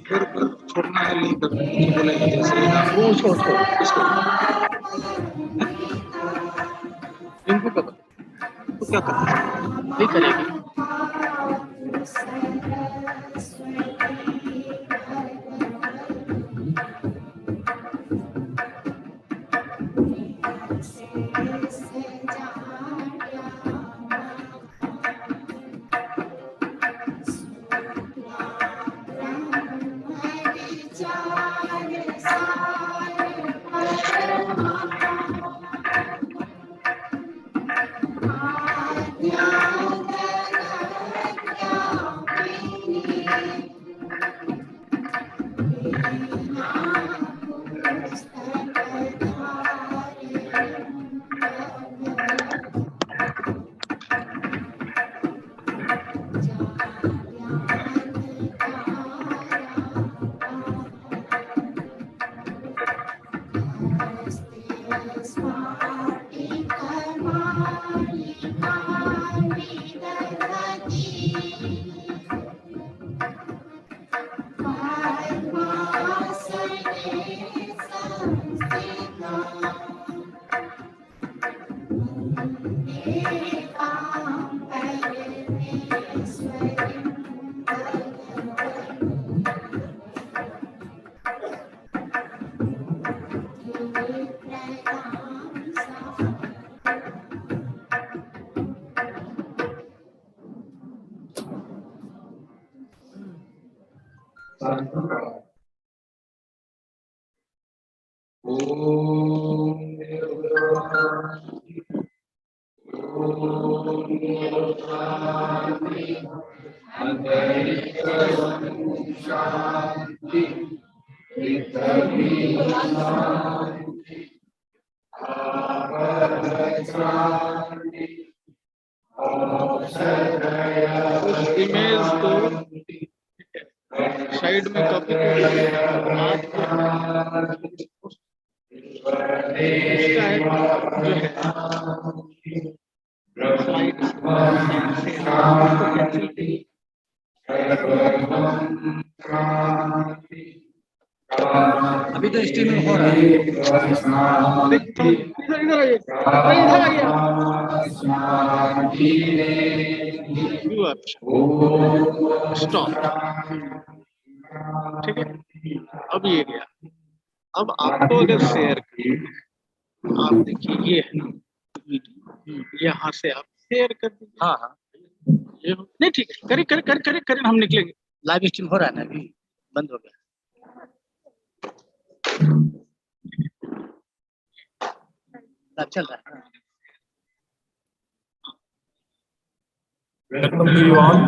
Paper पर छोड़ना है लिंक बोलेगा जैसे वो उसको इसको रिंकू का तो क्या करना है नहीं करेगी। इमेज को साइड में कॉपी कर उसका एक जो है स्लाइड से उसको कैंसिल अभी तो स्ट्रीमिंग हो रहा है। देखो इधर आइए स्टॉप ठीक है। अब ये गया। अब आपको अगर शेयर आप देखिए ये है ना यहाँ से आप शेयर कर दीजिए। हाँ हाँ ये नहीं ठीक है करें करें करें करें करें हम निकलेंगे। लाइव स्ट्रीम हो रहा है ना अभी बंद हो गया। चल रहा है। Welcome to you all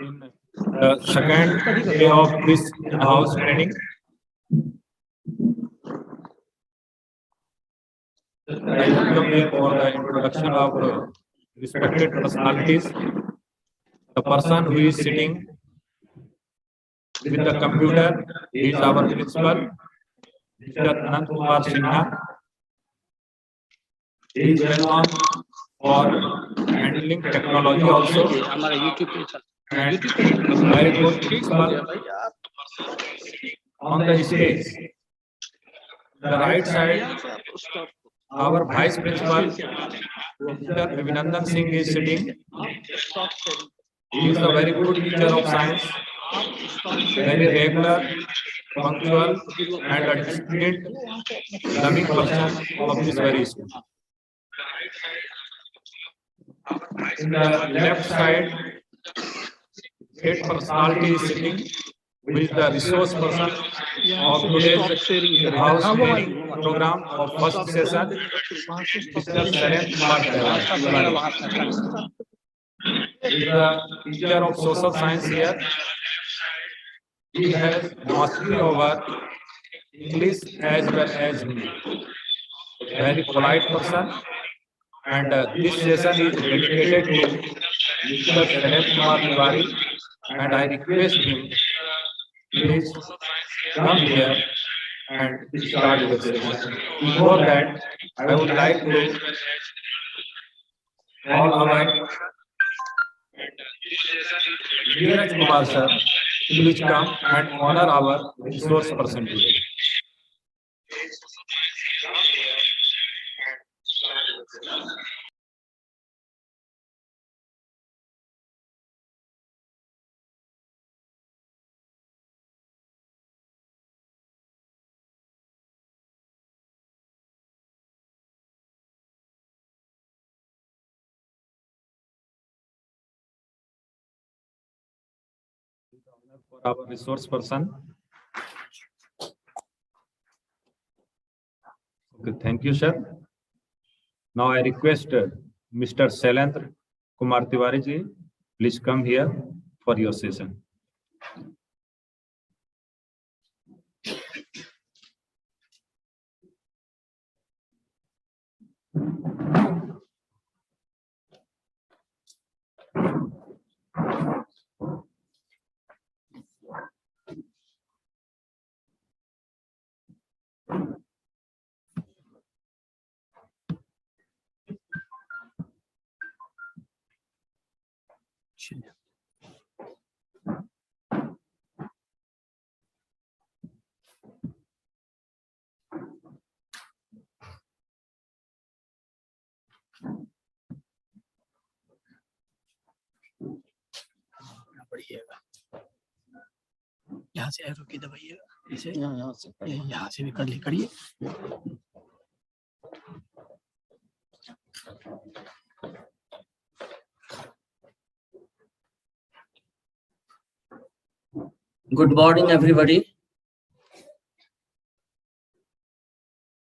in the second day of this in-house training. I welcome you for the introduction of respected personalities. The person who is sitting with the computer is our principal, Mr. Anant Kumar Sinha. He is well known for handling technology also. हमारा YouTube पे चल And very good principal on the stage. The right side, our vice principal, Mr. Abhinandan Singh is sitting. He is a very good teacher of science, very regular, punctual, and a disciplined, loving person of this very school. In the left side, great personality is sitting, who is the resource person of today's house training program of first session, Mr. Sailen Kumar Dehwal. He is the teacher of social science here. He has mastery over English as well as Hindi. Very polite person, and this session is dedicated to Mr. Sailen Kumar Dehwal, and I request him, please come here and start the session. Before that, I would like to all invite Dheeraj Kumar sir, please come and honor our resource person today. For our resource person. Okay, thank you, sir. Now I request Mr. Shailendra Kumar Tiwari ji, please come here for your session. पढ़िएगा, यहाँ से arrow की दबाइएगा, इसे यहाँ से भी करिए। Good morning, everybody.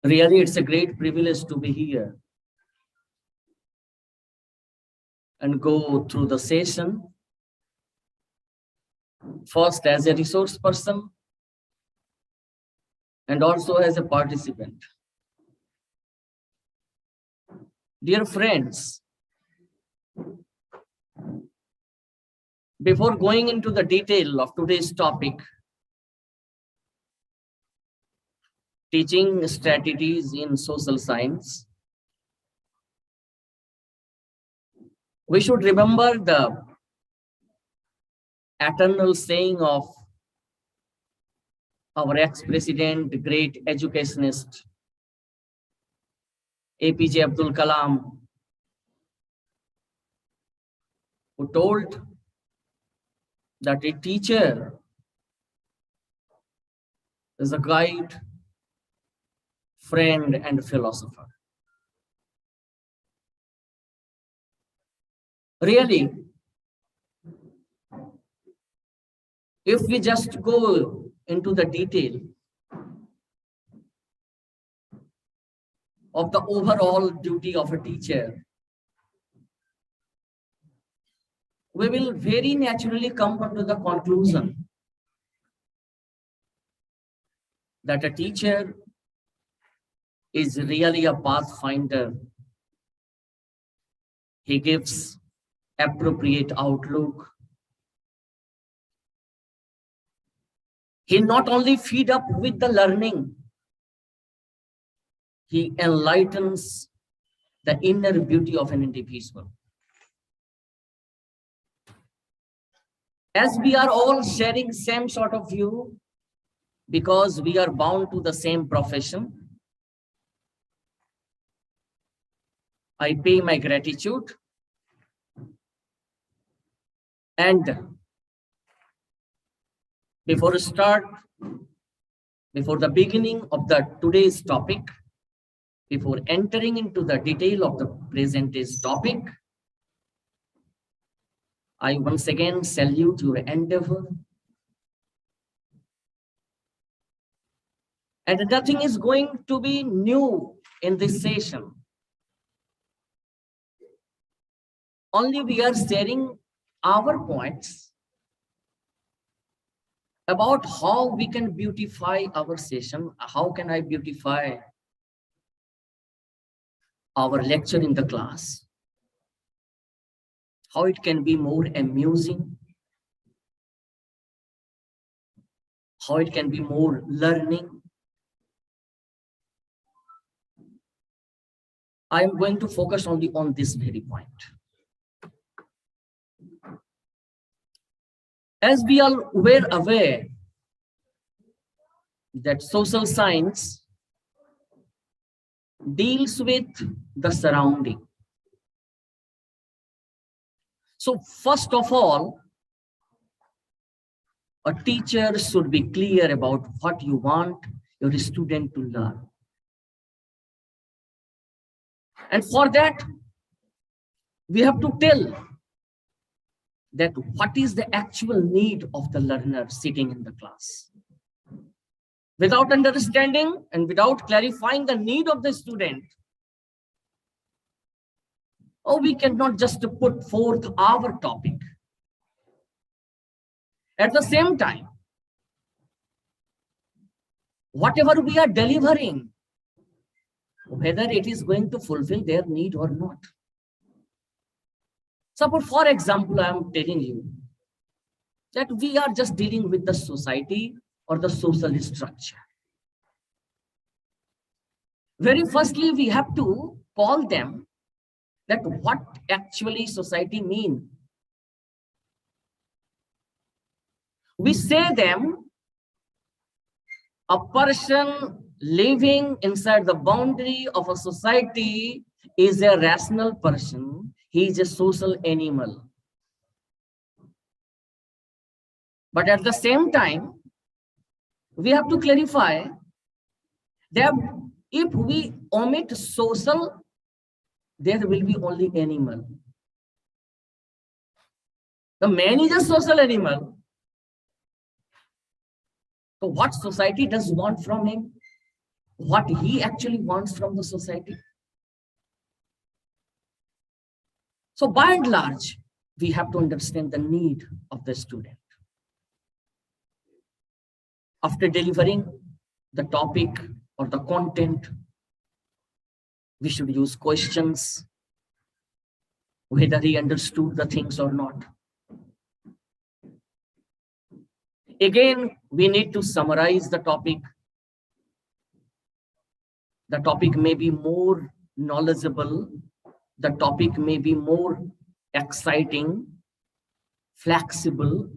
Really, it's a great privilege to be here and go through the session. First as a resource person and also as a participant. Dear friends, before going into the detail of today's topic, teaching strategies in social science, we should remember the eternal saying of our ex-president, great educationist, APJ Abdul Kalam, who told that a teacher is a guide, friend, and philosopher. Really, if we just go into the detail of the overall duty of a teacher, we will very naturally come to the conclusion that a teacher is really a pathfinder. He gives appropriate outlook. He not only feed up with the learning, he enlightens the inner beauty of an individual. As we are all sharing same sort of view, because we are bound to the same profession, I pay my gratitude. And before the beginning of today's topic, before entering into the detail of the present day's topic, I once again salute your endeavor. And nothing is going to be new in this session. Only we are sharing our points about how we can beautify our session. How can I beautify our lecture in the class? How it can be more amusing, how it can be more learning, I am going to focus only on this very point. As we all were aware that social science deals with the surrounding. So first of all, a teacher should be clear about what you want your student to learn. And for that, we have to tell that what is the actual need of the learner sitting in the class. Without understanding and without clarifying the need of the student, we cannot just put forth our topic. At the same time, whatever we are delivering, whether it is going to fulfill their need or not. Suppose, for example, I am telling you that we are just dealing with the society or the social structure. Very firstly, we have to call them that what actually society means. We say them a person living inside the boundary of a society is a rational person. He is a social animal. But at the same time, we have to clarify that if we omit social, there will be only animal. The man is a social animal. So what society does want from him? What he actually wants from the society? So by and large, we have to understand the need of the student. After delivering the topic or the content, we should use questions, whether he understood the things or not. Again, we need to summarize the topic. The topic may be more knowledgeable. The topic may be more exciting, flexible.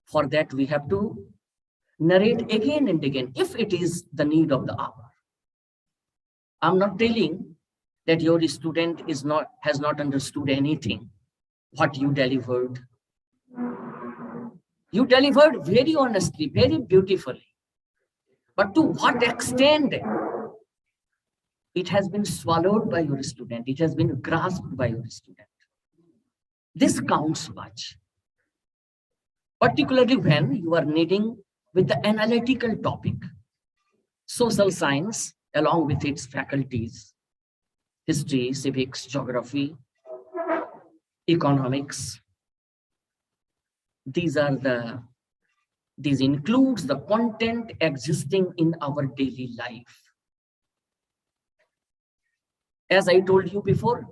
For that, we have to narrate again and again, if it is the need of the hour. I'm not telling that your student has not understood anything, what you delivered. You delivered very honestly, very beautifully. But to what extent it has been swallowed by your student, it has been grasped by your student. This counts much. Particularly when you are needing with the analytical topic, social science, along with its faculties, history, civics, geography, economics. These includes the content existing in our daily life. As I told you before,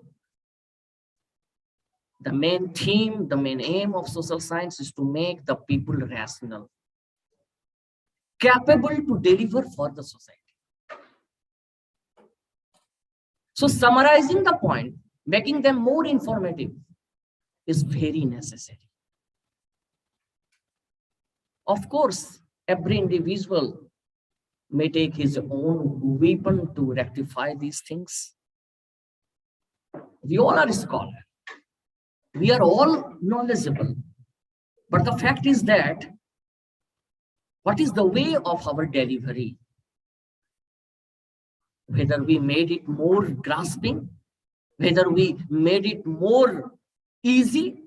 the main theme, the main aim of social science is to make the people rational, capable to deliver for the society. So summarizing the point, making them more informative is very necessary. Of course, every individual may take his own weapon to rectify these things. We all are scholars. We are all knowledgeable. But the fact is that, what is the way of our delivery? Whether we made it more grasping, whether we made it more easy,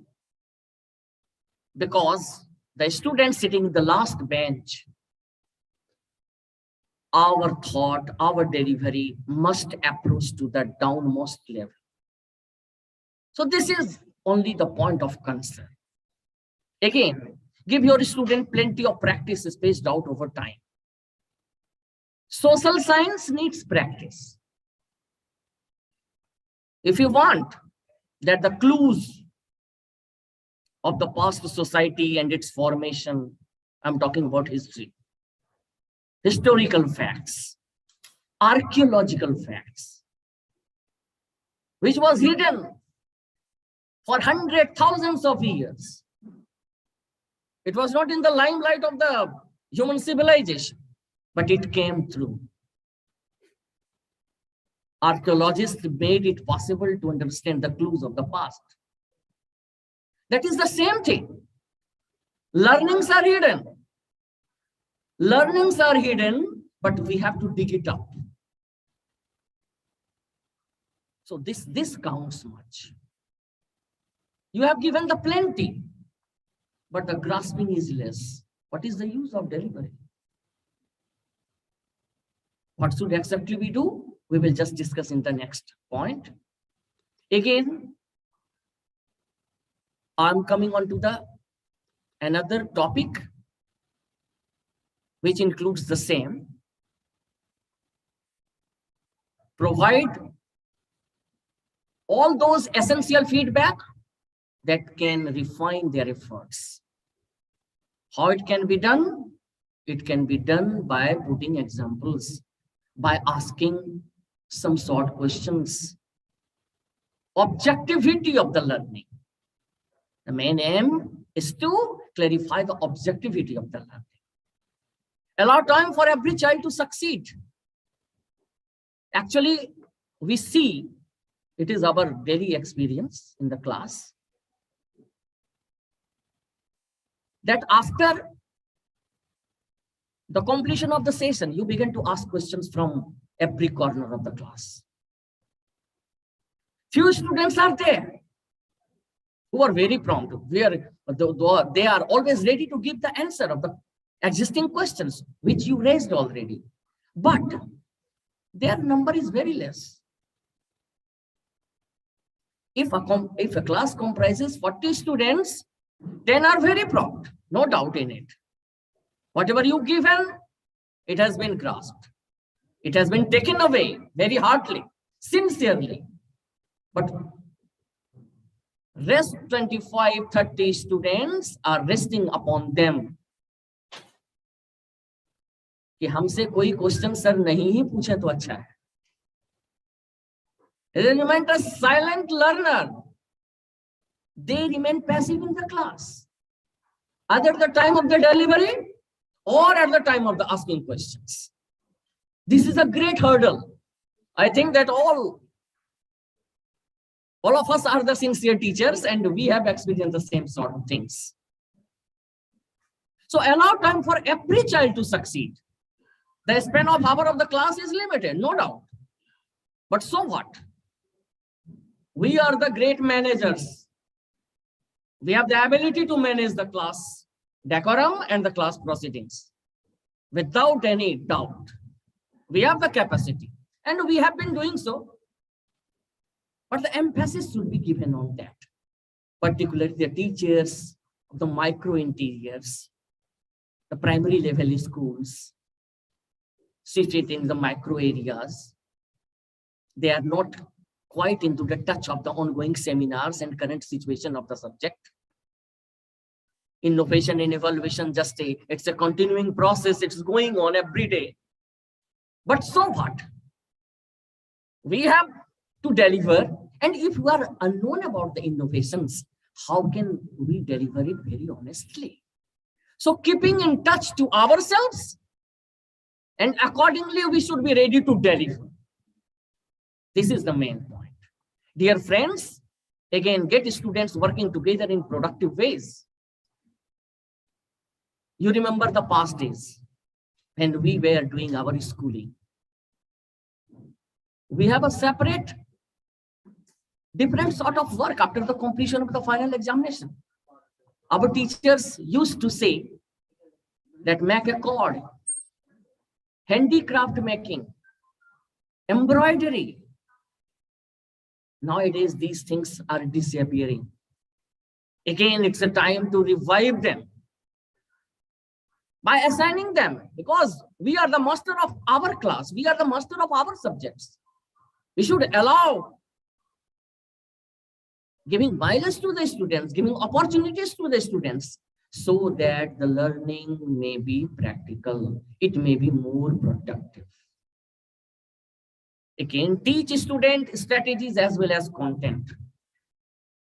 because the student sitting in the last bench, our thought, our delivery must approach to the downmost level. So this is only the point of concern. Again, give your student plenty of practice spaced out over time. Social science needs practice. If you want that the clues of the past society and its formation, I'm talking about history, historical facts, archaeological facts, which was hidden for hundreds, thousands of years. It was not in the limelight of the human civilization, but it came through. Archaeologists made it possible to understand the clues of the past. That is the same thing. Learnings are hidden. Learnings are hidden, but we have to dig it up. So this counts much. You have given the plenty, but the grasping is less. What is the use of delivery? What should exactly we do? We will just discuss in the next point. Again, I'm coming on to another topic, which includes the same. Provide all those essential feedback that can refine their efforts. How it can be done? It can be done by putting examples, by asking some short questions. Objectivity of the learning. The main aim is to clarify the objectivity of the learning. Allow time for every child to succeed. Actually, we see, it is our daily experience in the class, that after the completion of the session, you begin to ask questions from every corner of the class. Few students are there who are very prompt, they are always ready to give the answer of the existing questions which you raised already, but their number is very less. If a class comprises 40 students, 10 are very prompt, no doubt in it. Whatever you given, it has been grasped. It has been taken away very heartily, sincerely. But rest 25, 30 students are resting upon them कि हमसे कोई question sir नहीं ही पूछे तो अच्छा है. They remain a silent learner. They remain passive in the class, either at the time of the delivery or at the time of the asking questions. This is a great hurdle. I think that all of us are the sincere teachers and we have experienced the same sort of things. So allow time for every child to succeed. The span of hour of the class is limited, no doubt. But so what? We are the great managers. We have the ability to manage the class decorum and the class proceedings. Without any doubt, we have the capacity and we have been doing so. But the emphasis should be given on that, particularly the teachers of the micro interiors, the primary level schools, situated in the micro areas. They are not quite into the touch of the ongoing seminars and current situation of the subject. Innovation and evaluation, it's a continuing process. It's going on every day. But so what? We have to deliver. And if we are unknown about the innovations, how can we deliver it very honestly? So keeping in touch to ourselves, and accordingly, we should be ready to deliver. This is the main point. Dear friends, again, get students working together in productive ways. You remember the past days when we were doing our schooling. We have a separate, different sort of work after the completion of the final examination. Our teachers used to say that make a cord, handicraft making, embroidery. Nowadays, these things are disappearing. Again, it's a time to revive them by assigning them, because we are the master of our class. We are the master of our subjects. We should allow giving mileage to the students, giving opportunities to the students, so that the learning may be practical. It may be more productive. Again, teach student strategies as well as content.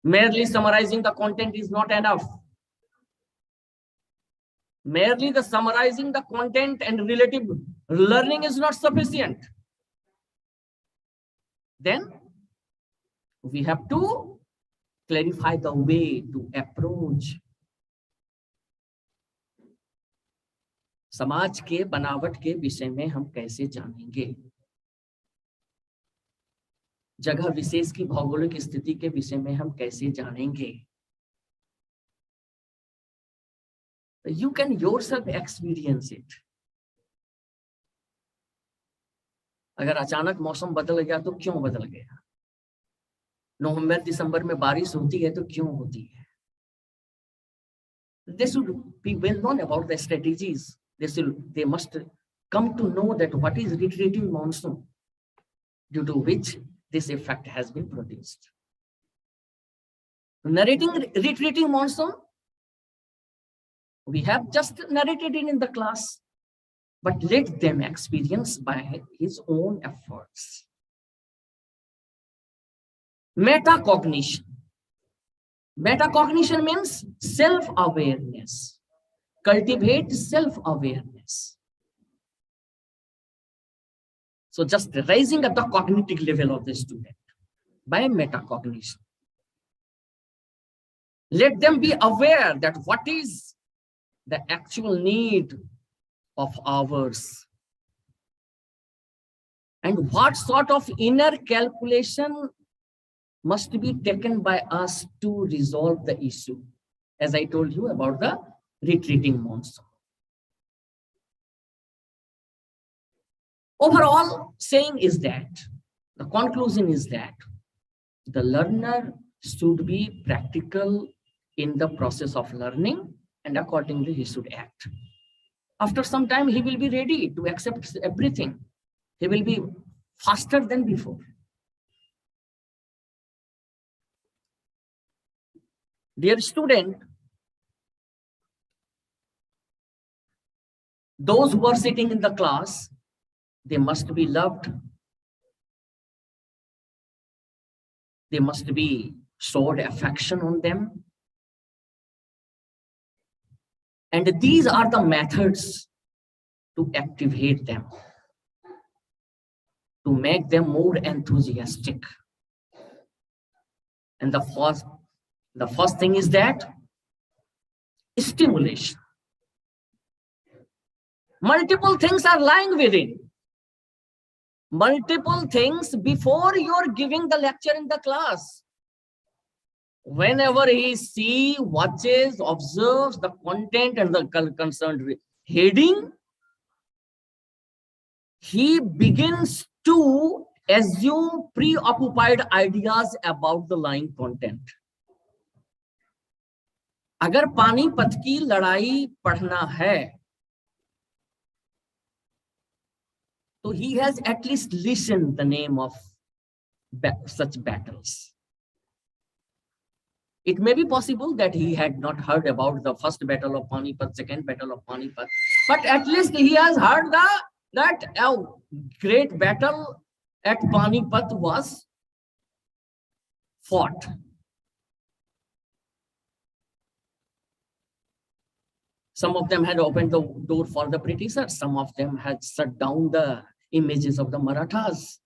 Merely summarizing the content is not enough. Merely the summarizing the content and relative learning is not sufficient. Then we have to clarify the way to approach. समाज के बनावट के विषय में हम कैसे जानेंगे, जगह विशेष की भौगोलिक स्थिति के विषय में हम कैसे जानेंगे. You can yourself experience it. अगर अचानक मौसम बदल गया तो क्यों बदल गया, नवंबर दिसंबर में बारिश होती है तो क्यों होती है. They should be well known about the strategies. They must come to know that what is retreating monsoon, due to which this effect has been produced. Narrating retreating monsoon, we have just narrated it in the class, but let them experience by his own efforts. Metacognition. Metacognition means self-awareness. Cultivate self-awareness. So just rising at the cognitive level of the student by metacognition. Let them be aware that what is the actual need of ours and what sort of inner calculation must be taken by us to resolve the issue, as I told you about the retreating monsoon. Overall saying is that, the conclusion is that the learner should be practical in the process of learning, and accordingly he should act. After some time, he will be ready to accept everything. He will be faster than before. Dear student, those who are sitting in the class, they must be loved. They must be showed affection on them. And these are the methods to activate them, to make them more enthusiastic. And the first thing is that stimulation. Multiple things are lying within. Multiple things before you're giving the lecture in the class. Whenever he sees, watches, observes the content and the concerned heading, he begins to assume preoccupied ideas about the lying content. अगर पानीपत की लड़ाई पढ़ना है, so he has at least listened the name of such battles. It may be possible that he had not heard about the first battle of Panipat, second battle of Panipat, but at least he has heard that a great battle at Panipat was fought. Some of them had opened the door for the Britishers. Some of them had shut down the images of the Marathas.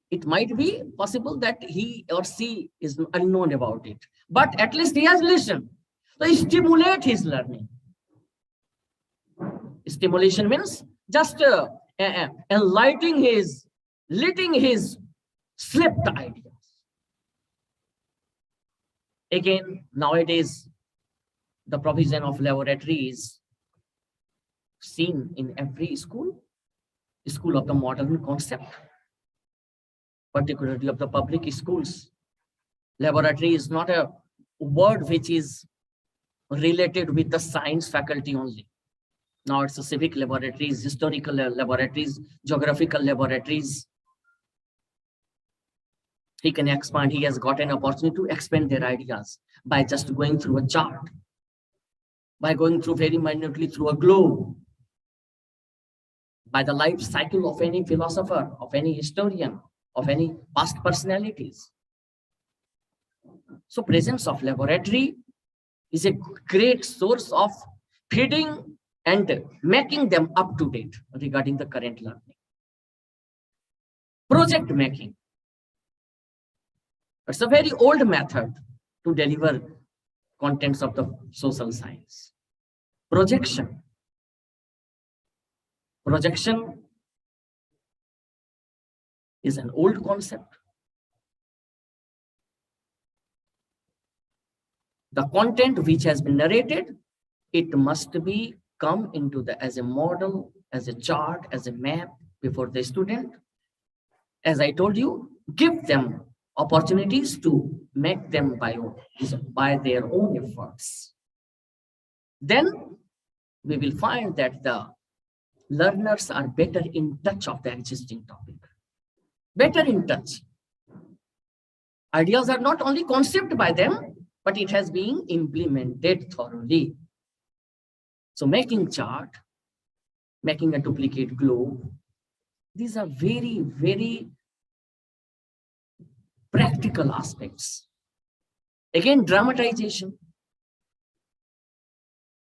It might be possible that he or she is unknown about it, but at least he has listened. So stimulate his learning. Stimulation means just enlightening letting his slipped ideas. Again, nowadays, the provision of laboratories seen in every school of the modern concept, particularly of the public schools. Laboratory is not a word which is related with the science faculty only. Now it's a civic laboratories, historical laboratories, geographical laboratories. He can expand, he has got an opportunity to expand their ideas by just going through a chart, by going through very minutely through a globe, by the life cycle of any philosopher, of any historian, of any past personalities. So presence of laboratory is a great source of feeding and making them up to date regarding the current learning. Project making. It's a very old method to deliver contents of the social science. Projection. Projection is an old concept. The content which has been narrated, it must be come into the as a model, as a chart, as a map before the student. As I told you, give them opportunities to make them by their own efforts. Then we will find that the learners are better in touch of the existing topic. Better in touch. Ideas are not only conceived by them, but it has been implemented thoroughly. So making chart, making a duplicate globe, these are very, very practical aspects. Again, dramatization.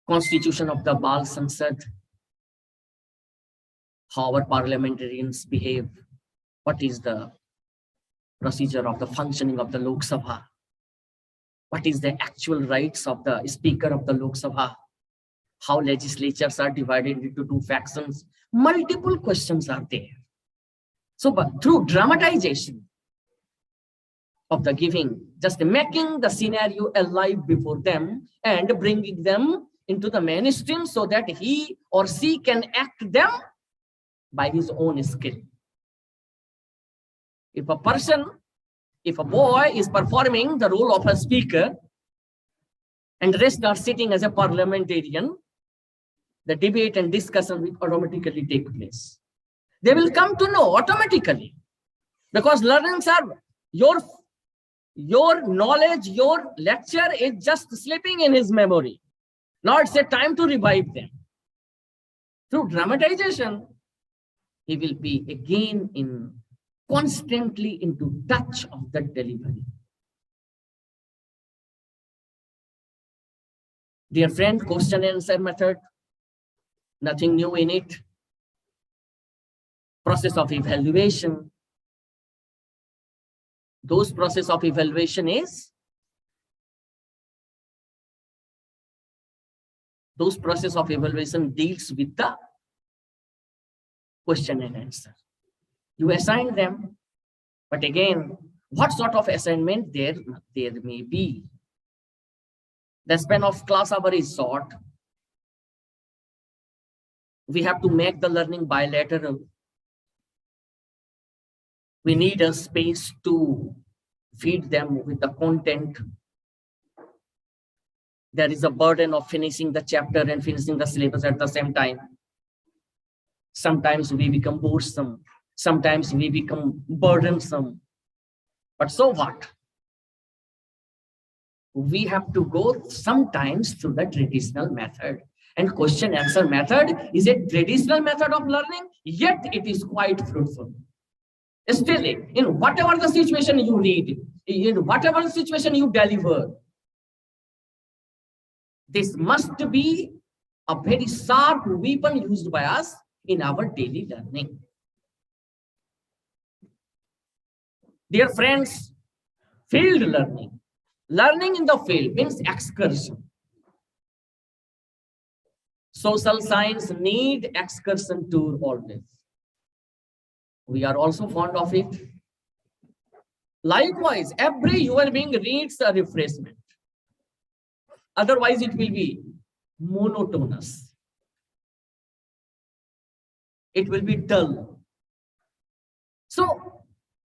Constitution of the Bal Sansad, how our parliamentarians behave, what is the procedure of the functioning of the Lok Sabha, what is the actual rights of the Speaker of the Lok Sabha, how legislatures are divided into two factions. Multiple questions are there. So but through dramatization of the giving, just making the scenario alive before them and bringing them into the mainstream so that he or she can act them by his own skill. If a boy is performing the role of a speaker and the rest are sitting as a parliamentarian, the debate and discussion will automatically take place. They will come to know automatically, because learnings are your knowledge, your lecture is just slipping in his memory. Now it's a time to revive them. Through dramatization, he will be again constantly into touch of the delivery. Dear friend, question and answer method, nothing new in it. Process of evaluation. Those process of evaluation is those process of evaluation deals with the question and answer. You assign them, but again, what sort of assignment there may be? The span of class hour is short. We have to make the learning bilateral. We need a space to feed them with the content. There is a burden of finishing the chapter and finishing the syllabus at the same time. Sometimes we become boresome. Sometimes we become burdensome. But so what? We have to go sometimes through the traditional method. And question answer method is a traditional method of learning, yet it is quite fruitful. Still, in whatever the situation you read, in whatever the situation you deliver, this must be a very sharp weapon used by us in our daily learning. Dear friends, field learning. Learning in the field means excursion. Social science need excursion tour always. We are also fond of it. Likewise, every human being needs a refreshment. Otherwise, it will be monotonous. It will be dull. So,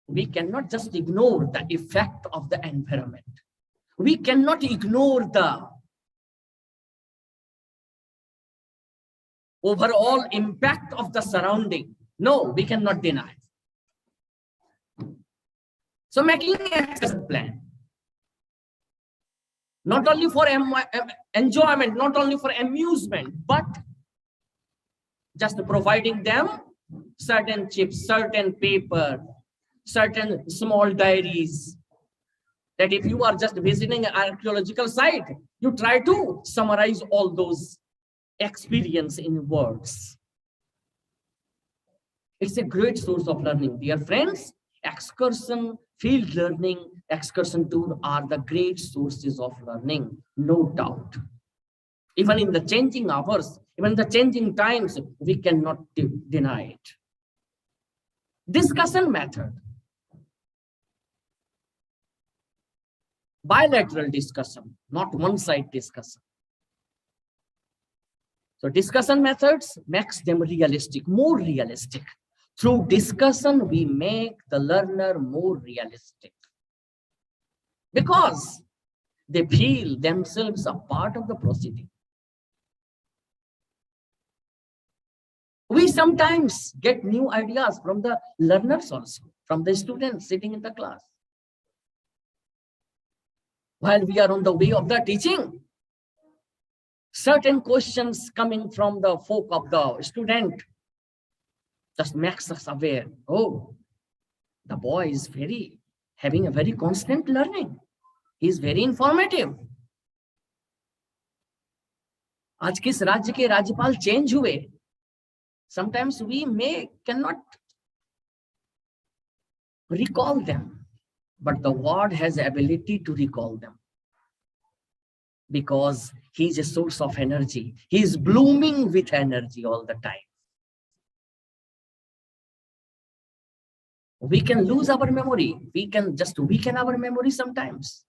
we cannot just ignore the effect of the environment. We cannot ignore the overall impact of the surrounding. No, we cannot deny. So making an excursion plan, not only for enjoyment, not only for amusement, but just providing them certain chips, certain paper, certain small diaries, that if you are just visiting an archaeological site, you try to summarize all those experience in words. It's a great source of learning. Dear friends, excursion, field learning, excursion tour are the great sources of learning, no doubt. Even in the changing hours, even in the changing times, we cannot deny it. Discussion method. Bilateral discussion, not one-side discussion. So discussion methods makes them realistic, more realistic. Through discussion, we make the learner more realistic because they feel themselves a part of the proceeding. We sometimes get new ideas from the learners also, from the students sitting in the class. While we are on the way of the teaching, certain questions coming from the folk of the student just makes us aware. Oh, the boy is having a very constant learning. He is very informative. आज किस राज्य के राज्यपाल change हुए? Sometimes we cannot recall them, but the word has the ability to recall them because he is a source of energy. He is blooming with energy all the time. We can lose our memory. We can just weaken our memory sometimes.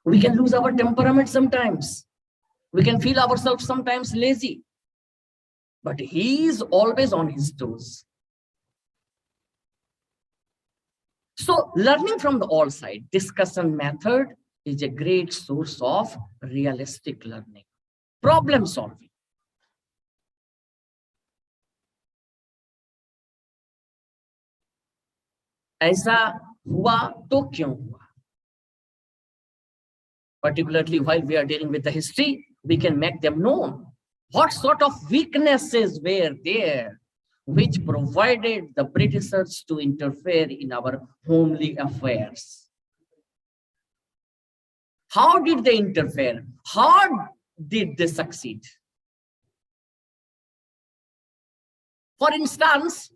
We can lose our temperament sometimes. We can feel ourselves sometimes lazy. But he is always on his toes. So learning from the all side, discussion method is a great source of realistic learning. Problem solving. ऐसा हुआ तो क्यों हुआ? Particularly while we are dealing with the history, we can make them known. What sort of weaknesses were there which provided the Britishers to interfere in our homely affairs? How did they interfere? How did they succeed? For instance,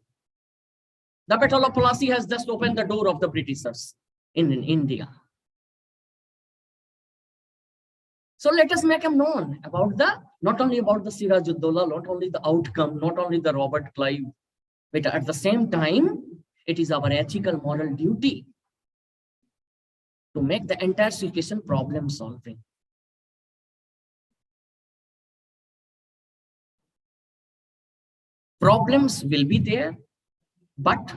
the Battle of Plassey has just opened the door of the Britishers in India. So let us make them known about not only about the Siraj-ud-Dowla, not only the outcome, not only the Robert Clive, but at the same time, it is our ethical moral duty to make the entire situation problem solving. Problems will be there, but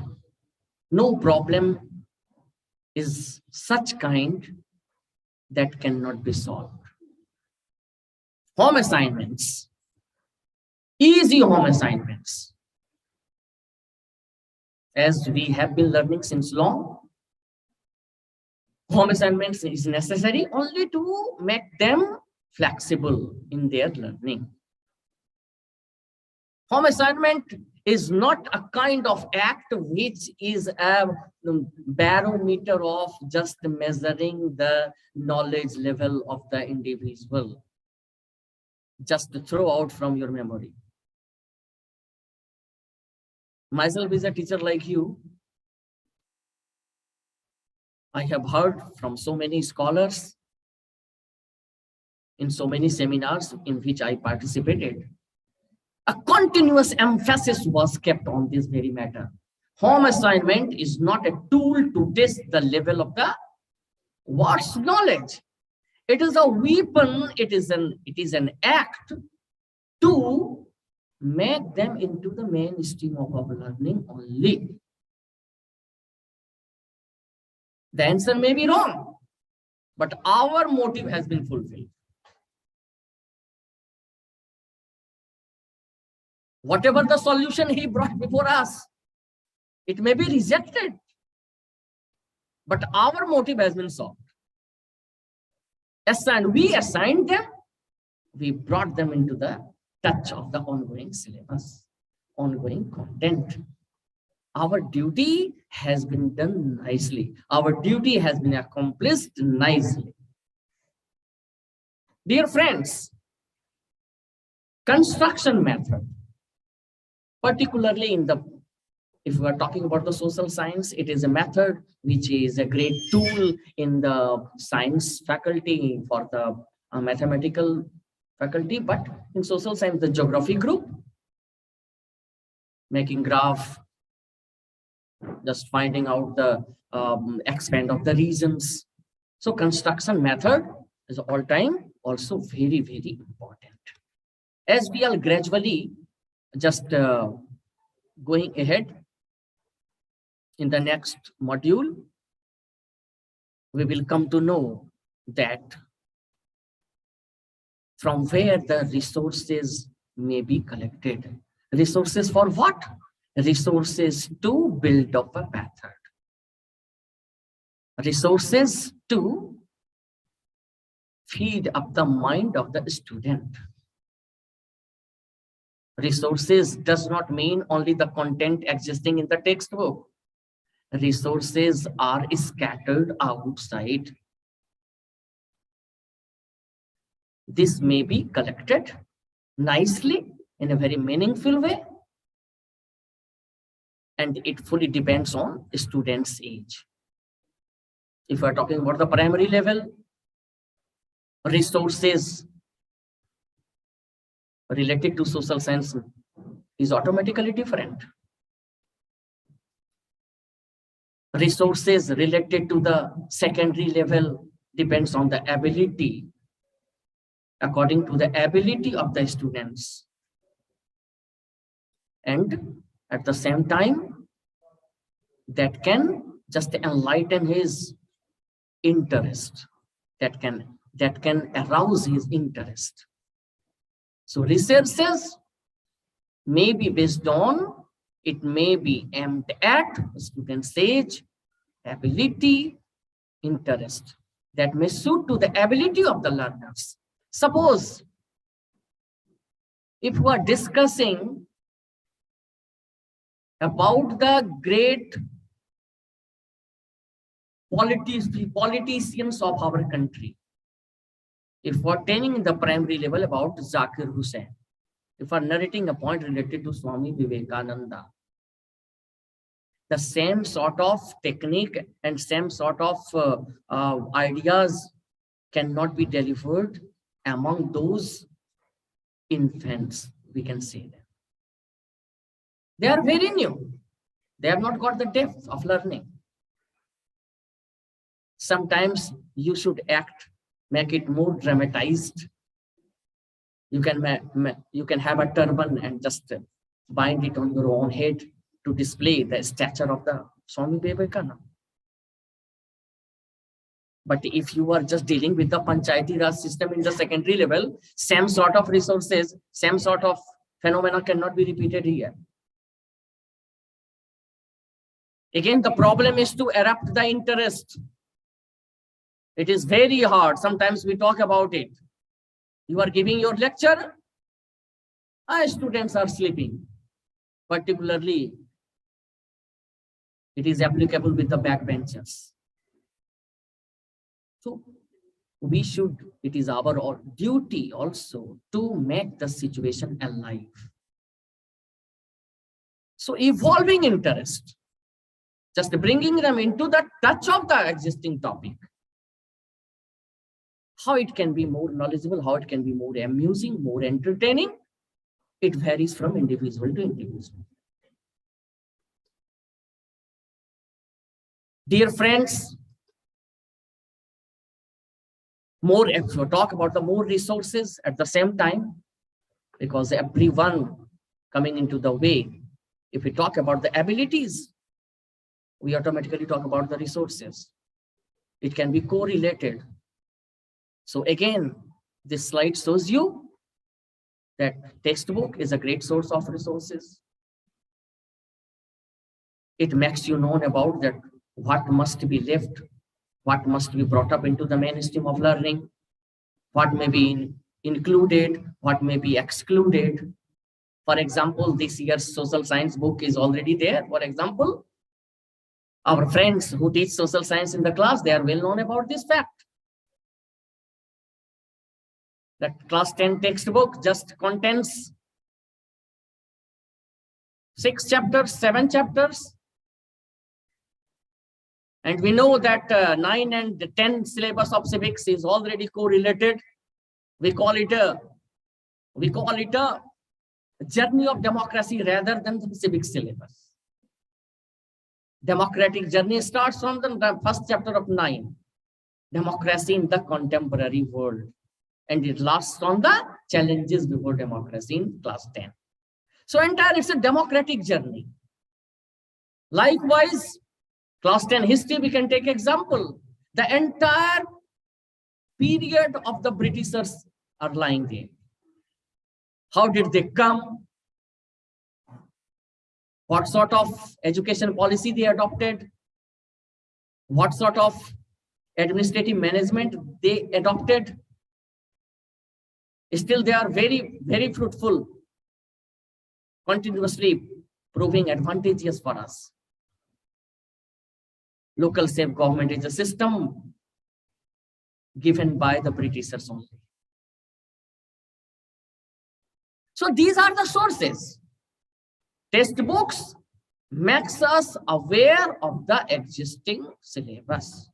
no problem is such kind that cannot be solved. Home assignments, easy home assignments. As we have been learning since long, home assignments is necessary only to make them flexible in their learning. Home assignment is not a kind of act which is a barometer of just measuring the knowledge level of the individual. Just to throw out from your memory. Myself is a teacher like you. I have heard from so many scholars in so many seminars in which I participated. A continuous emphasis was kept on this very matter. Home assignment is not a tool to test the level of the what's knowledge. It is a weapon, it is an act to make them into the mainstream of our learning only. The answer may be wrong, but our motive has been fulfilled. Whatever the solution he brought before us, it may be rejected, but our motive has been solved. We assigned them, we brought them into the touch of the ongoing syllabus. ongoing content. Our duty has been done nicely. Our duty has been accomplished nicely. Dear friends, construction method, particularly if we are talking about the social science, it is a method which is a great tool in the science faculty for the mathematical faculty, but in social science, the geography group, making graph, just finding out the expand of the regions. So construction method is all time also very, very important. As we are gradually just going ahead in the next module, we will come to know that from where the resources may be collected. Resources for what? Resources to build up a method. Resources to feed up the mind of the student. Resources does not mean only the content existing in the textbook. Resources are scattered outside. This may be collected nicely in a very meaningful way, and it fully depends on the student's age. If we are talking about the primary level, resources related to social science is automatically different. Resources related to the secondary level depends on the ability, according to the ability of the students. And at the same time, that can just enlighten his interest, that can arouse his interest. So resources may be based on, it may be aimed at student's age, ability, interest, that may suit to the ability of the learners. Suppose if we are discussing about the great politicians of our country, if we are training in the primary level about Zakir Hussain, if we are narrating a point related to Swami Vivekananda, the same sort of technique and same sort of ideas cannot be delivered among those infants, we can say that. They are very new. They have not got the depth of learning. Sometimes you should make it more dramatized. You can have a turban and just bind it on your own head to display the stature of the Swami Vivekananda. But if you are just dealing with the Panchayati Raj system in the secondary level, same sort of resources, same sort of phenomena cannot be repeated here. Again, the problem is to erupt the interest. It is very hard. Sometimes we talk about it. You are giving your lecture, students are sleeping. Particularly, it is applicable with the backbenchers. So it is our duty also to make the situation alive. So evolving interest, just bringing them into the touch of the existing topic. How it can be more knowledgeable, how it can be more amusing, more entertaining, it varies from individual to individual. Dear friends, if you talk about the more resources at the same time, because everyone coming into the way, if we talk about the abilities, we automatically talk about the resources. It can be correlated. So again, this slide shows you that textbook is a great source of resources. It makes you known about that what must be left, what must be brought up into the mainstream of learning, what may be included, what may be excluded, For example, this year's social science book is already there. For example, our friends who teach social science in the class, they are well known about this fact. That class 10 textbook just contains 6 chapters, 7 chapters. And we know that 9 and 10 syllabus of civics is already correlated. We call it a journey of democracy rather than the civic syllabus. Democratic journey starts from the first chapter of 9, democracy in the contemporary world. And it lasts on the challenges before democracy in class 10. So it's a democratic journey. Likewise, class 10 history, we can take example. The entire period of the Britishers are lying there. How did they come? What sort of education policy they adopted? What sort of administrative management they adopted? Still, they are very, very fruitful, continuously proving advantageous for us. Local self-government is a system given by the Britishers only. So these are the sources. Textbooks makes us aware of the existing syllabus.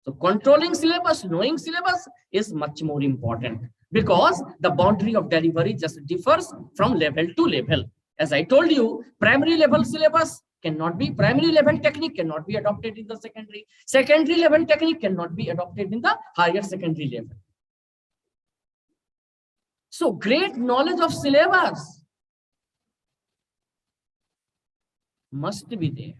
So controlling syllabus, knowing syllabus is much more important, because the boundary of delivery just differs from level to level. As I told you, primary level syllabus cannot be, primary level technique cannot be adopted in the secondary. Secondary level technique cannot be adopted in the higher secondary level. So great knowledge of syllabus must be there.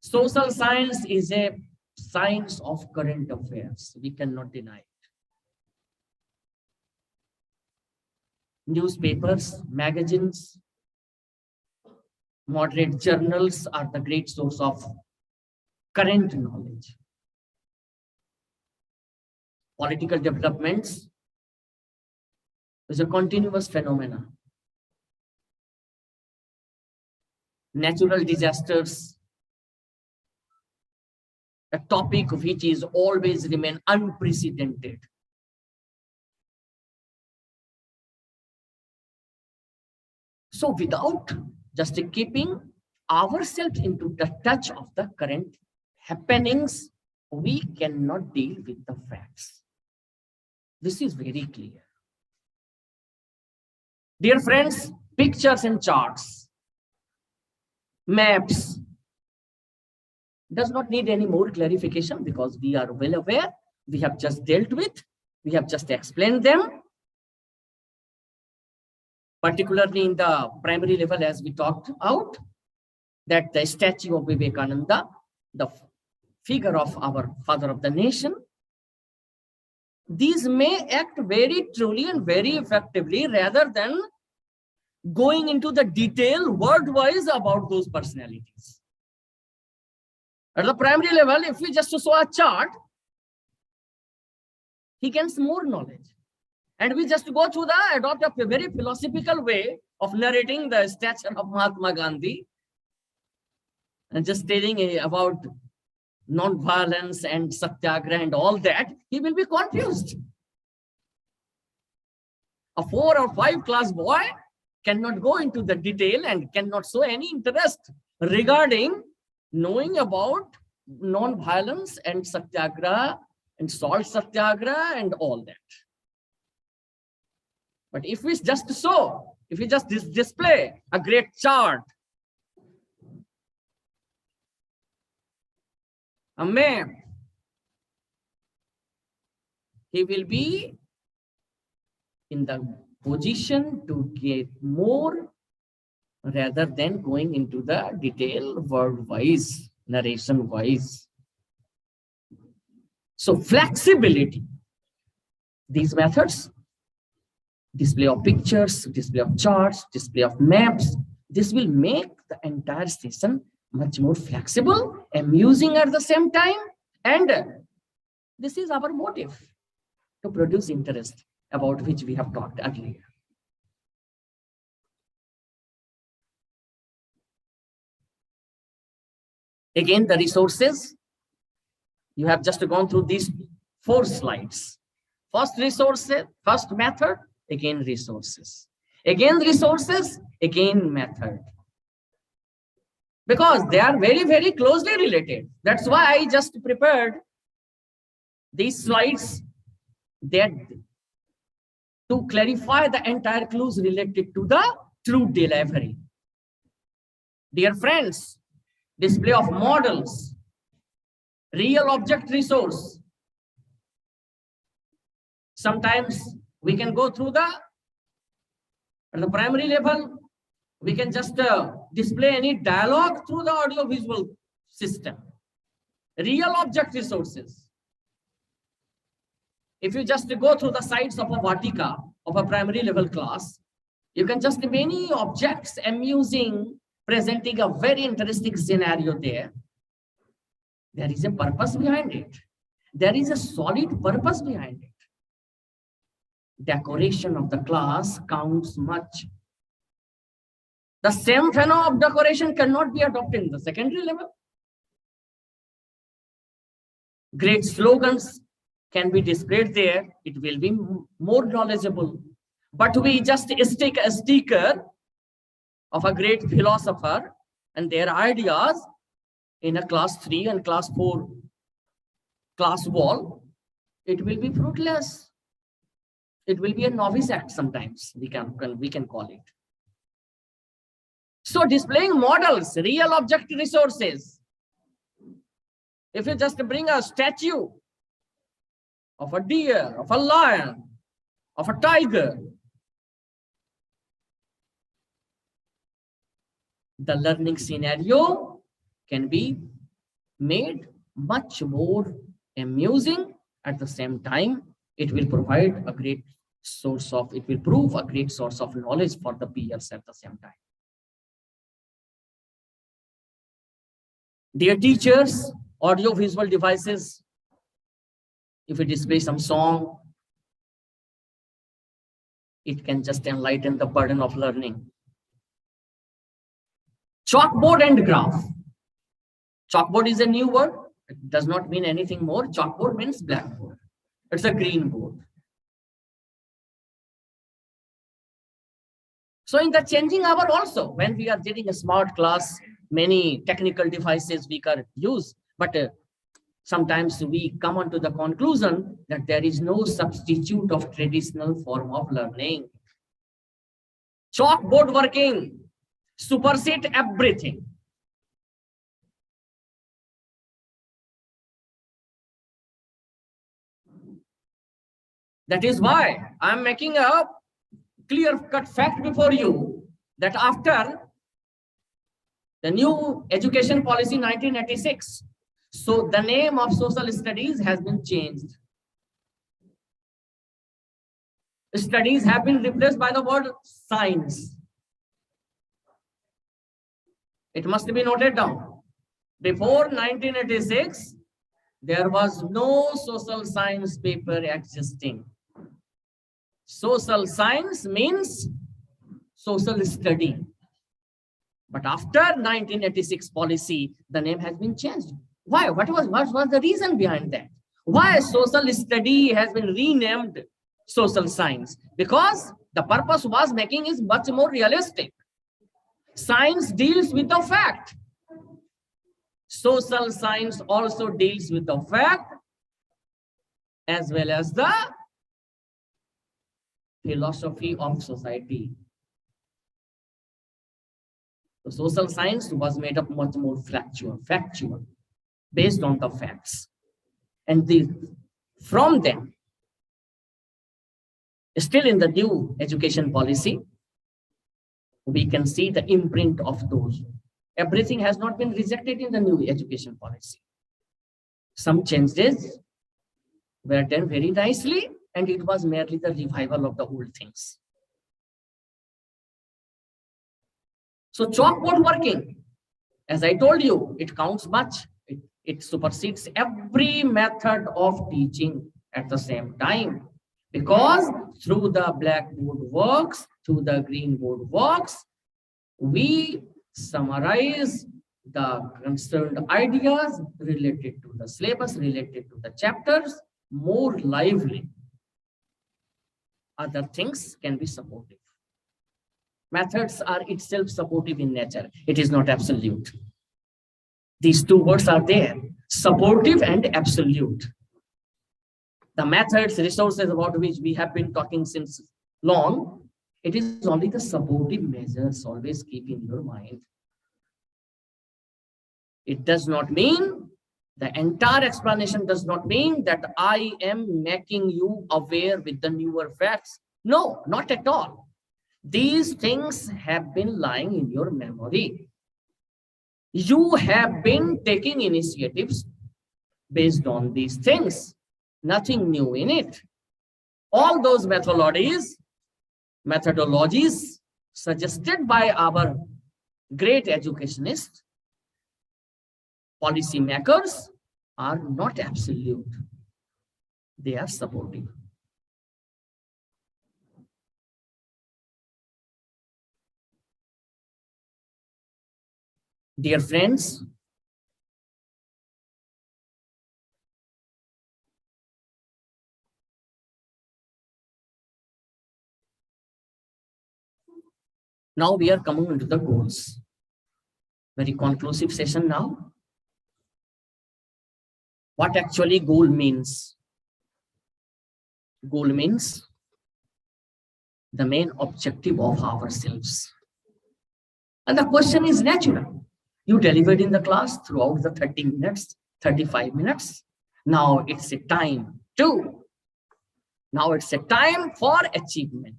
Social science is a science of current affairs. We cannot deny it. Newspapers, magazines, moderate journals are the great source of current knowledge. Political developments is a continuous phenomenon. Natural disasters, a topic which is always remain unprecedented. So without just keeping ourselves into the touch of the current happenings, we cannot deal with the facts. This is very clear. Dear friends, pictures and charts, maps does not need any more clarification, because we are well aware. We have just dealt with, we have just explained them. Particularly in the primary level, as we talked out, that the statue of Vivekananda, the figure of our father of the nation, these may act very truly and very effectively rather than going into the detail word-wise about those personalities. At the primary level, if we just show a chart, he gains more knowledge. And we just go through adopt a very philosophical way of narrating the stature of Mahatma Gandhi and just telling about non-violence and satyagraha and all that, he will be confused. A 4 or 5 class boy cannot go into the detail and cannot show any interest regarding knowing about non-violence and satyagraha and salt satyagraha and all that. But if we just show, if we just display a great chart, a map, he will be in the position to get more rather than going into the detail word-wise, narration-wise. So flexibility, these methods, display of pictures, display of charts, display of maps, this will make the entire session much more flexible, amusing at the same time, and this is our motive, to produce interest, about which we have talked earlier. Again, the resources. You have just gone through these 4 slides. First resources, first method, again resources. Again resources, again method. Because they are very, very closely related. That's why I just prepared these slides that to clarify the entire clues related to the true delivery. Dear friends, display of models, real object resource. Sometimes we can go through at the primary level, we can just display any dialogue through the audio visual system. Real object resources. If you just go through the sites of a Vatica of a primary level class, you can just many objects amusing, presenting a very interesting scenario there. There is a purpose behind it. There is a solid purpose behind it. Decoration of the class counts much. The same phenomenon of decoration cannot be adopted in the secondary level. Great slogans can be displayed there. It will be more knowledgeable. But we just stick a sticker of a great philosopher and their ideas in a class 3 and class 4 class wall. It will be fruitless. It will be a novice act sometimes, we can call it. So displaying models, real object resources. If you just bring a statue of a deer, of a lion, of a tiger, the learning scenario can be made much more amusing. At the same time, it will provide a great source of, it will prove a great source of knowledge for the peers at the same time. Dear teachers, audio visual devices, if you display some song, it can just enlighten the burden of learning. Chalkboard and graph. Chalkboard is a new word. It does not mean anything more. Chalkboard means blackboard. It's a green board. So in the changing hour also, when we are getting a smart class, many technical devices we can use, but sometimes we come on to the conclusion that there is no substitute of traditional form of learning. Chalkboard working supersede everything. That is why I'm making a clear-cut fact before you that after the new education policy 1986, so the name of social studies has been changed. Studies have been replaced by the word science. It must be noted down. Before 1986, there was no social science paper existing. Social science means social study. But after 1986 policy, the name has been changed. Why? What was the reason behind that? Why social study has been renamed social science? Because the purpose was making it much more realistic. Science deals with the fact. Social science also deals with the fact as well as the philosophy of society. The social science was made up much more factual, based on the facts. And from them, still in the new education policy, we can see the imprint of those. Everything has not been rejected in the new education policy. Some changes were done very nicely, and it was merely the revival of the old things. So chalkboard working, as I told you, it counts much. It supersedes every method of teaching at the same time. Because through the blackboard works, through the green board works, we summarize the concerned ideas related to the syllabus, related to the chapters, more lively. Other things can be supportive. Methods are itself supportive in nature. It is not absolute. These two words are there, supportive and absolute. The methods, resources about which we have been talking since long, it is only the supportive measures. Always keep in your mind. It does not mean, the entire explanation does not mean that I am making you aware with the newer facts. No, not at all. These things have been lying in your memory. You have been taking initiatives based on these things. Nothing new in it. All those methodologies suggested by our great educationists, policy makers, are not absolute. They are supportive. Dear friends, now we are coming into the goals. Very conclusive session now. What actually goal means? Goal means the main objective of ourselves. And the question is natural. You delivered in the class throughout the 30 minutes, 35 minutes. Now it's a time to. Now it's a time for achievement.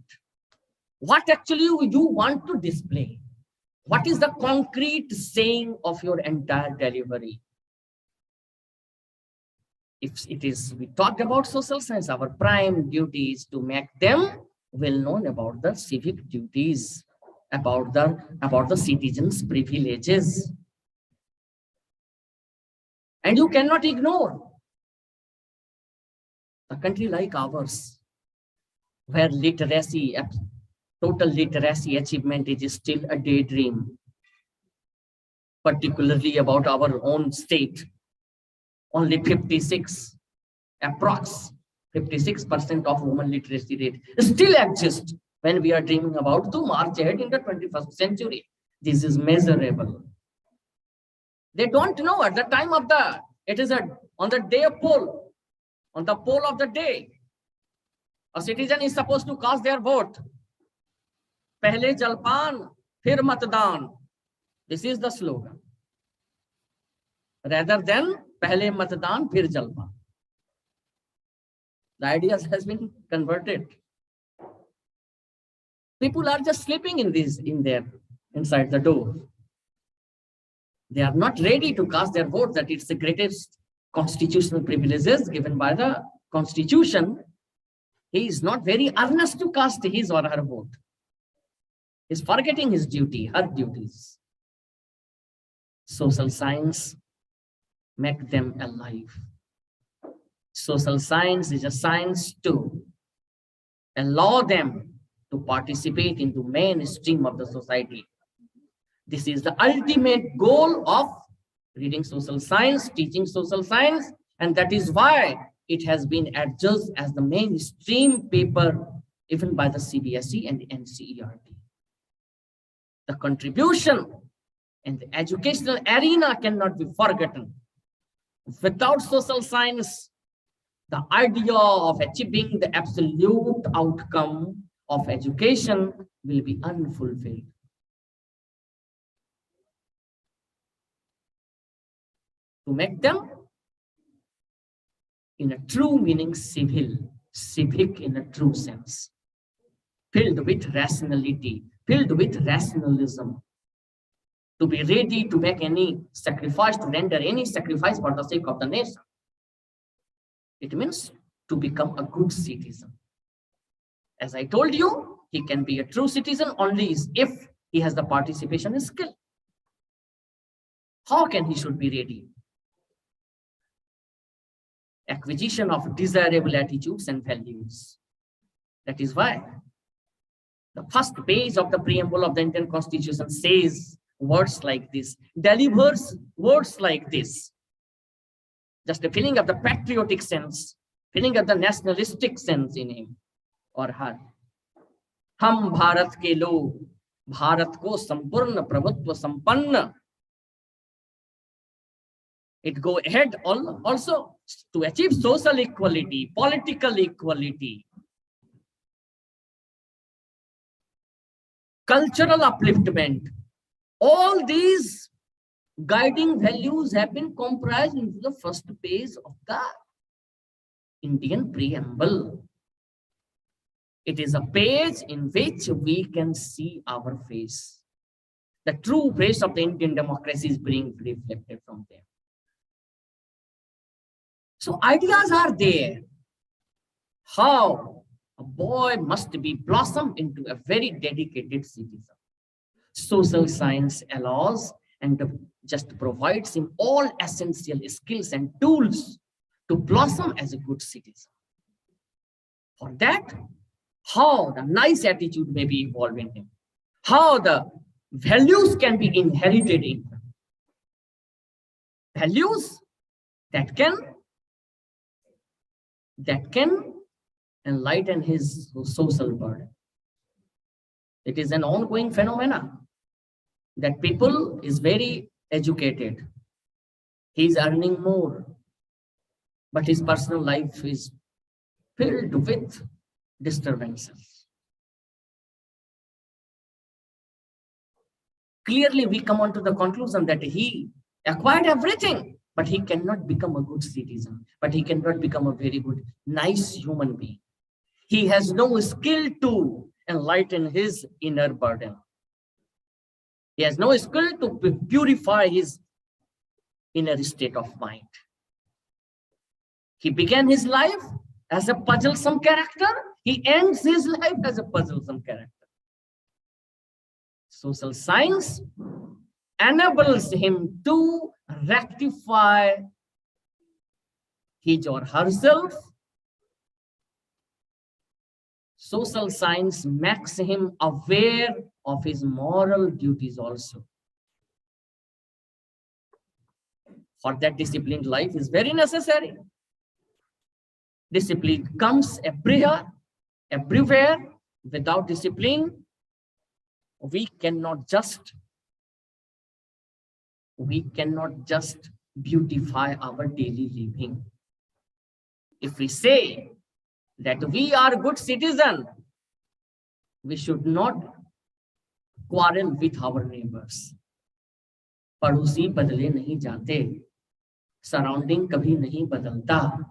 What actually you want to display? What is the concrete saying of your entire delivery? If it is, we talked about social science, our prime duty is to make them well known about the civic duties, about the citizens' privileges. And you cannot ignore a country like ours, where literacy, total literacy achievement is still a daydream, particularly about our own state. Only 56% of women literacy rate still exists when we are dreaming about to march ahead in the 21st century. This is measurable. They don't know at the time of on the day of poll, on the poll of the day, a citizen is supposed to cast their vote. Pehle jalpan, phir matdan. This is the slogan. Rather than pehle matdan, phir jalpan. The ideas has been converted. People are just sleeping inside the door. They are not ready to cast their vote, that it's the greatest constitutional privileges given by the Constitution. He is not very earnest to cast his or her vote. He's forgetting his duty, her duties. Social science make them alive. Social science is a science to allow them to participate in the mainstream of the society. This is the ultimate goal of reading social science, teaching social science, and that is why it has been adjudged as the mainstream paper even by the CBSE and the NCERT. The contribution in the educational arena cannot be forgotten. Without social science, the idea of achieving the absolute outcome of education will be unfulfilled. To make them in a true meaning civic in a true sense, filled with rationality, filled with rationalism, to be ready to make any sacrifice, to render any sacrifice for the sake of the nation. It means to become a good citizen. As I told you, he can be a true citizen only if he has the participation skill. How can he should be ready? Acquisition of desirable attitudes and values. That is why the first page of the preamble of the Indian Constitution says words like this, delivers words like this, just a feeling of the patriotic sense, feeling of the nationalistic sense in him or her. हम भारत के लोग, भारत को संपूर्ण प्रभुत्व संपन्न. It go ahead also to achieve social equality, political equality, cultural upliftment. All these guiding values have been comprised into the first page of the Indian preamble. It is a page in which we can see our face. The true face of the Indian democracy is being reflected from there. So ideas are there. How a boy must be blossomed into a very dedicated citizen. Social science allows and just provides him all essential skills and tools to blossom as a good citizen. For that, how the nice attitude may be evolved in him, how the values can be inherited in him. Values that can enlighten his social burden. It is an ongoing phenomenon that people is very educated. He is earning more, but his personal life is filled with disturbances. Clearly, we come on to the conclusion that he acquired everything, but he cannot become a good citizen, but he cannot become a very good, nice human being. He has no skill to enlighten his inner burden. He has no skill to purify his inner state of mind. He began his life as a puzzlesome character. He ends his life as a puzzlesome character. Social science enables him to rectify his or herself. Social science makes him aware of his moral duties also. For that, disciplined life is very necessary. Discipline comes everywhere. Without discipline, we cannot just beautify our daily living. If we say that we are good citizens, we should not quarrel with our neighbors. पड़ोसी बदले नहीं जाते, surrounding कभी नहीं बदलता.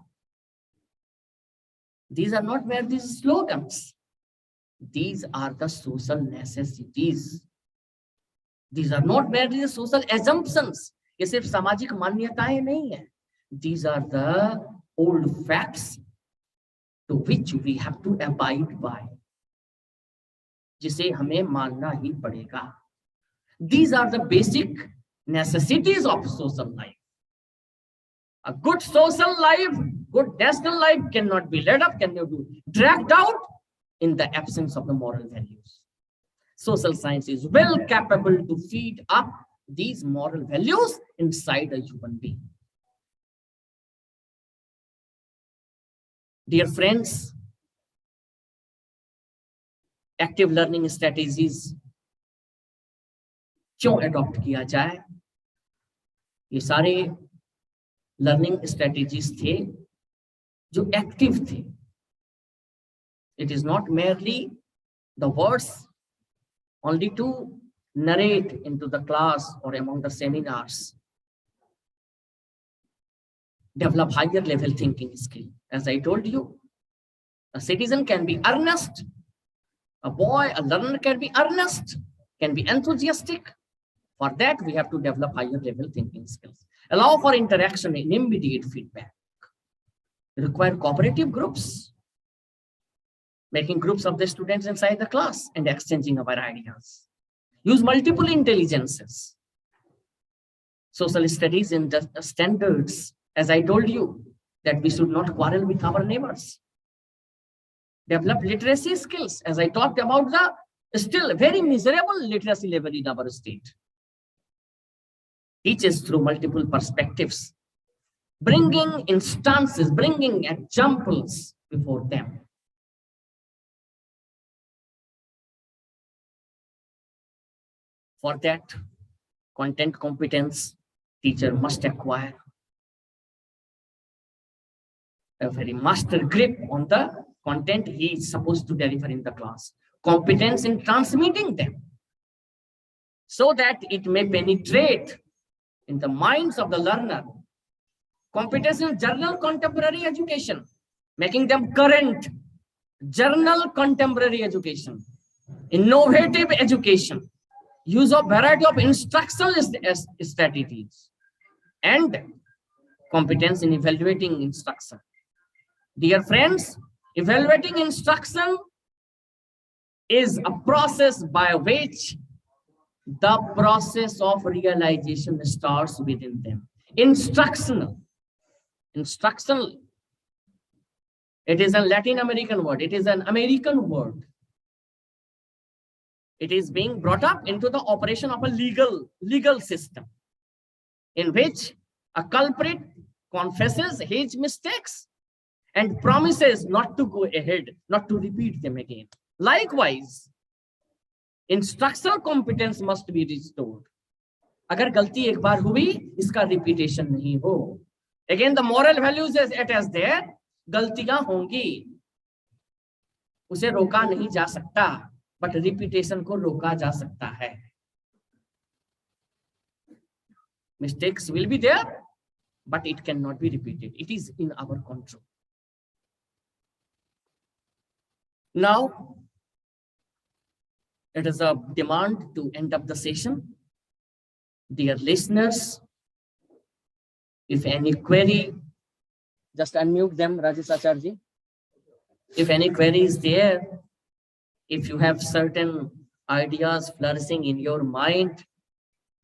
These are not mere these slogans. These are the social necessities. These are not merely social assumptions. ये सिर्फ सामाजिक मान्यताएं नहीं है. These are the old facts to which we have to abide by, जिसे हमें मानना ही पड़ेगा. These are the basic necessities of social life. A good social life, good national life cannot be led up, cannot be dragged out in the absence of the moral values. Social science is well capable to feed up these moral values inside a human being. Dear friends, active learning strategies क्यों adopt किया जाए? ये सारे learning strategies थे जो active थे. It is not merely the words only to narrate into the class or among the seminars. Develop higher level thinking skill. As I told you, a citizen can be earnest. A boy, a learner can be earnest, can be enthusiastic. For that, we have to develop higher level thinking skills. Allow for interaction and immediate feedback. Require cooperative groups, making groups of the students inside the class and exchanging our ideas. Use multiple intelligences. Social studies and the standards, as I told you, that we should not quarrel with our neighbors. Develop literacy skills, as I talked about the still very miserable literacy level in our state. teaches through multiple perspectives, bringing instances, bringing examples before them. For that, content competence teacher must acquire a very master grip on the content he is supposed to deliver in the class. Competence in transmitting them so that it may penetrate in the minds of the learner. Competence in journal contemporary education, making them current. Journal contemporary education, innovative education, use of variety of instructional strategies, and competence in evaluating instruction. Dear friends, evaluating instruction is a process by which the process of realization starts within them. Instructional. It is a Latin American word. It is an American word. It is being brought up into the operation of a legal system in which a culprit confesses his mistakes and promises not to go ahead, not to repeat them again. Likewise, instructional competence must be restored. अगर गलती एक बार हुई, इसका repetition नहीं हो. Again, the moral values as it is there. गलतियां होंगी, उसे रोका नहीं जा सकता, but repetition को रोका जा सकता है. Mistakes will be there, but it cannot be repeated. It is in our control. Now, it is a demand to end up the session. Dear listeners, if any query, just unmute them, Rajesh Acharji. If any query is there, if you have certain ideas flourishing in your mind,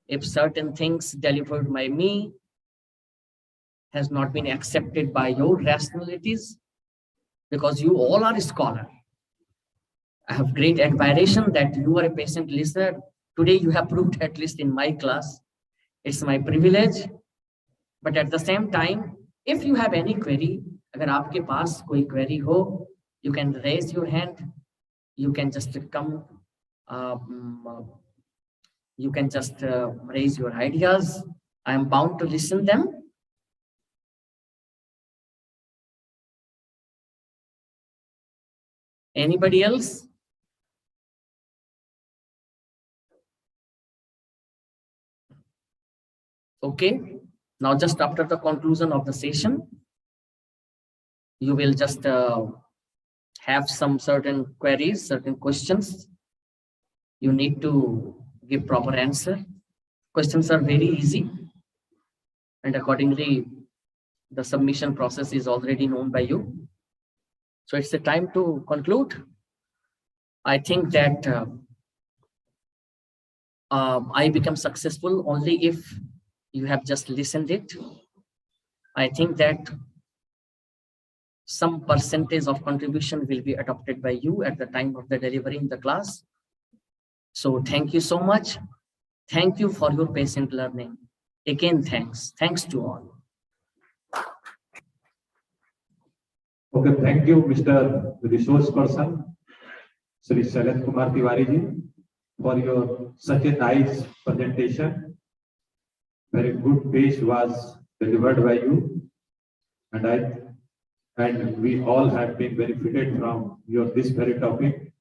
if certain things delivered by me has not been accepted by your rationalities, because you all are scholars. I have great admiration that you are a patient listener. Today you have proved, at least in my class. It's my privilege. But at the same time, if you have any query, अगर आपके पास कोई query हो, you can raise your hand. You can just come. You can just raise your ideas. I am bound to listen them. Anybody else? Okay. Now, just after the conclusion of the session, you will just have some certain queries, certain questions. You need to give proper answer. Questions are very easy, and accordingly, the submission process is already known by you. So it's the time to conclude. I think that I become successful only if you have just listened it. I think that some percentage of contribution will be adopted by you at the time of the delivery in the class. So thank you so much. Thank you for your patient learning. Again, thanks. Thanks to all. Okay, thank you, Mr. Resource Person, Sri Shailesh Kumar Tiwari ji, for your such a nice presentation. Very good page was delivered by you, and we all have been benefited from your this very topic.